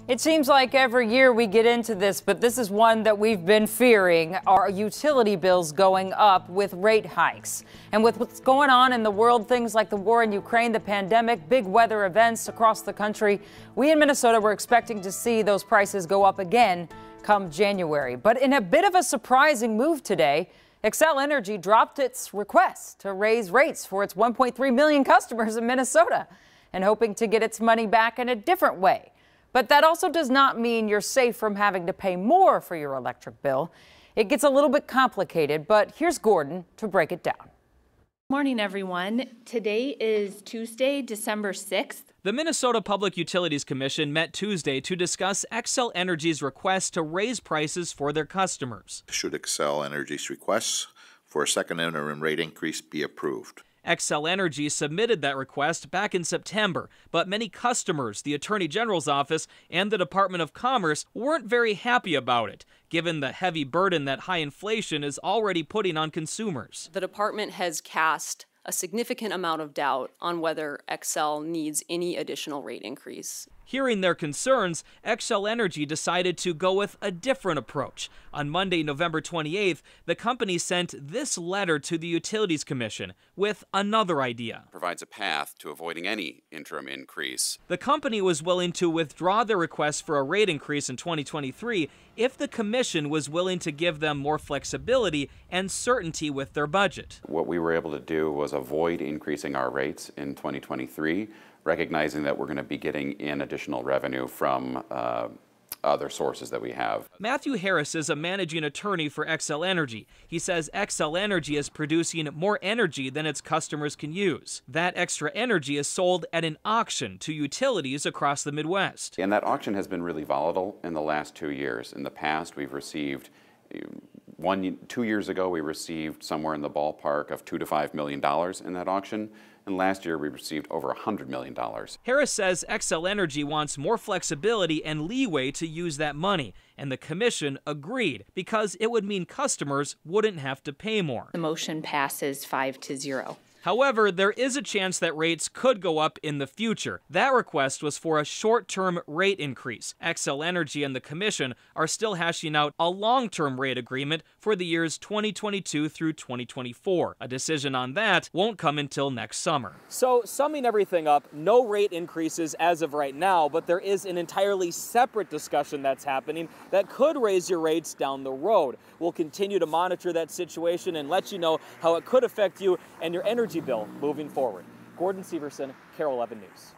It seems like every year we get into this, but this is one that we've been fearing, our utility bills going up with rate hikes. And with what's going on in the world, things like the war in Ukraine, the pandemic, big weather events across the country, we in Minnesota were expecting to see those prices go up again come January. But in a bit of a surprising move today, Xcel Energy dropped its request to raise rates for its 1.3 million customers in Minnesota and hoping to get its money back in a different way. But that also does not mean you're safe from having to pay more for your electric bill. It gets a little bit complicated, but here's Gordon to break it down. Morning, everyone. Today is Tuesday, December 6th. The Minnesota Public Utilities Commission met Tuesday to discuss Xcel Energy's request to raise prices for their customers. Should Xcel Energy's requests for a second interim rate increase be approved? Xcel Energy submitted that request back in September, but many customers, the Attorney General's office, and the Department of Commerce weren't very happy about it, given the heavy burden that high inflation is already putting on consumers. The department has cast a significant amount of doubt on whether Xcel needs any additional rate increase. Hearing their concerns, Xcel Energy decided to go with a different approach. On Monday, November 28th, the company sent this letter to the Utilities Commission with another idea. Provides a path to avoiding any interim increase. The company was willing to withdraw their request for a rate increase in 2023 if the commission was willing to give them more flexibility and certainty with their budget. What we were able to do was avoid increasing our rates in 2023, recognizing that we're going to be getting in additional revenue from other sources that we have. Matthew Harris is a managing attorney for Xcel Energy. He says Xcel Energy is producing more energy than its customers can use. That extra energy is sold at an auction to utilities across the Midwest. And that auction has been really volatile in the last 2 years. In the past, we've received 2 years ago, we received somewhere in the ballpark of $2 to $5 million in that auction. And last year, we received over $100 million. Harris says Xcel Energy wants more flexibility and leeway to use that money, and the commission agreed because it would mean customers wouldn't have to pay more. The motion passes 5-0. However, there is a chance that rates could go up in the future. That request was for a short-term rate increase. Xcel Energy and the commission are still hashing out a long-term rate agreement for the years 2022 through 2024. A decision on that won't come until next summer. So, summing everything up, no rate increases as of right now, but there is an entirely separate discussion that's happening that could raise your rates down the road. We'll continue to monitor that situation and let you know how it could affect you and your energy bill moving forward. Gordon Severson, KARE 11 News.